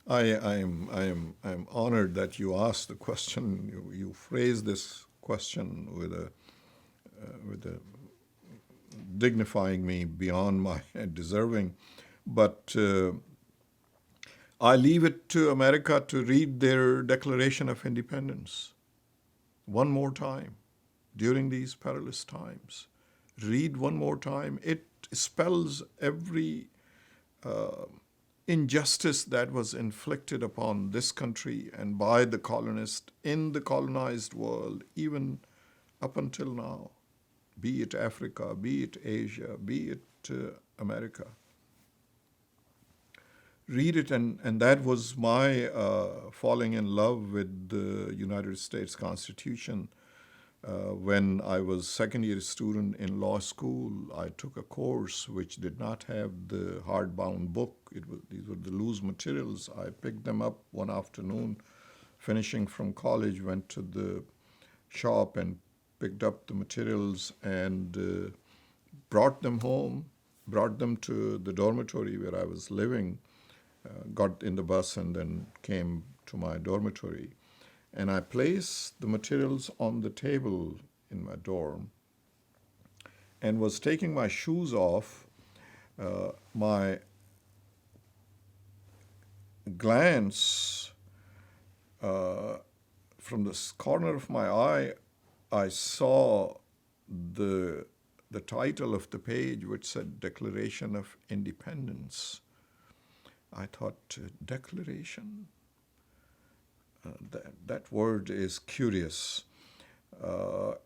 I'm honored that you asked the question. You phrased this question with a dignifying me beyond my deserving, but I leave it to America to read their Declaration of Independence one more time during these perilous times. Read one more time. It spells every injustice that was inflicted upon this country and by the colonists in the colonized world, even up until now, be it Africa, be it Asia, be it America. Read it, and that was my falling in love with the United States Constitution. When I was second year student in law school, I took a course which did not have the hardbound book. These were the loose materials. I picked them up one afternoon, finishing from college, went to the shop and picked up the materials and brought them home, brought them to the dormitory where I was living, got in the bus and then came to my dormitory. And I placed the materials on the table in my dorm and was taking my shoes off. My glance from the corner of my eye, I saw the title of the page, which said Declaration of Independence. I thought, declaration? That word is curious.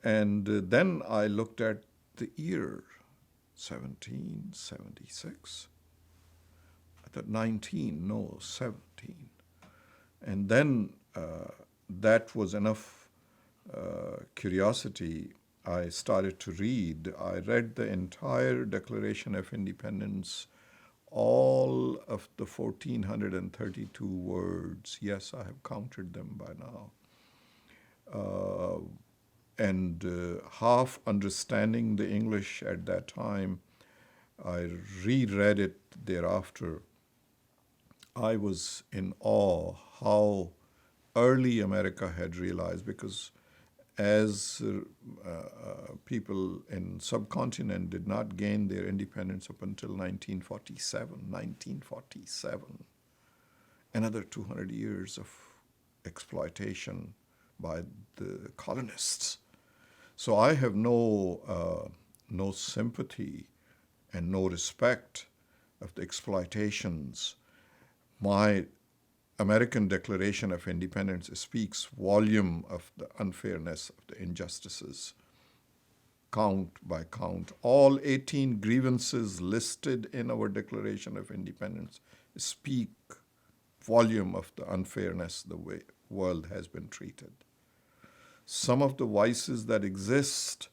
And then I looked at the year, 1776. I thought 19, no, 17. And then that was enough curiosity. I started to read. I read the entire Declaration of Independence, all of the 1,432 words. Yes, I have counted them by now. And half understanding the English at that time, I reread it thereafter. I was in awe how early America had realized, because as people in subcontinent did not gain their independence up until 1947, another 200 years of exploitation by the colonists. So I have no sympathy and no respect of the exploitations. My American Declaration of Independence speaks volume of the unfairness of the injustices, count by count. All 18 grievances listed in our Declaration of Independence speak volume of the unfairness the way world has been treated. Some of the vices that exist,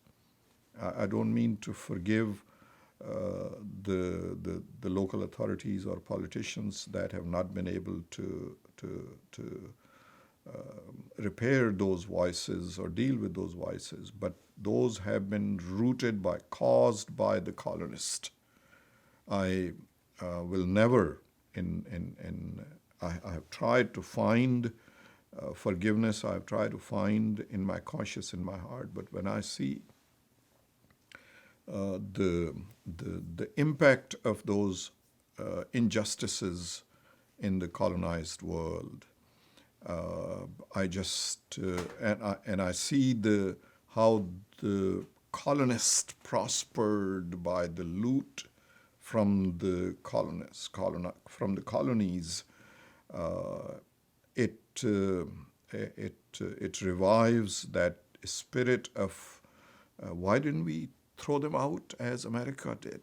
I don't mean to forgive the local authorities or politicians that have not been able to repair those vices or deal with those vices, but those have been caused by the colonist. I will never, I have tried to find forgiveness. I have tried to find in my conscience, in my heart, but when I see the impact of those injustices in the colonized world, I just and I see how the colonists prospered by the loot from the colonists, from the colonies. It revives that spirit of why didn't we throw them out as America did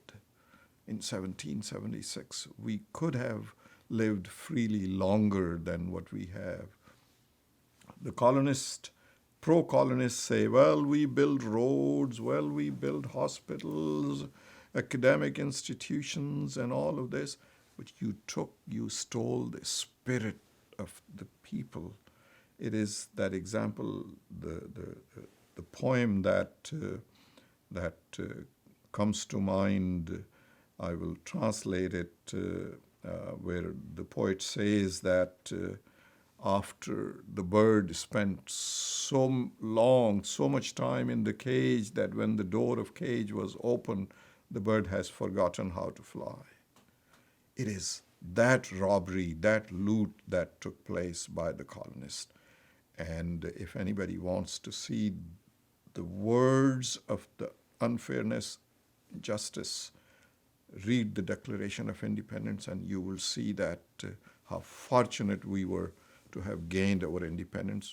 in 1776? We could have lived freely longer than what we have. The pro-colonists say, well, we build roads, well, we build hospitals, academic institutions, and all of this. But you stole the spirit of the people. It is that example, the poem that comes to mind. I will translate it where the poet says that after the bird spent so long, so much time in the cage that when the door of cage was opened, the bird has forgotten how to fly. It is that robbery, that loot that took place by the colonists. And if anybody wants to see the words of the unfairness, justice, read the Declaration of Independence, and you will see that how fortunate we were to have gained our independence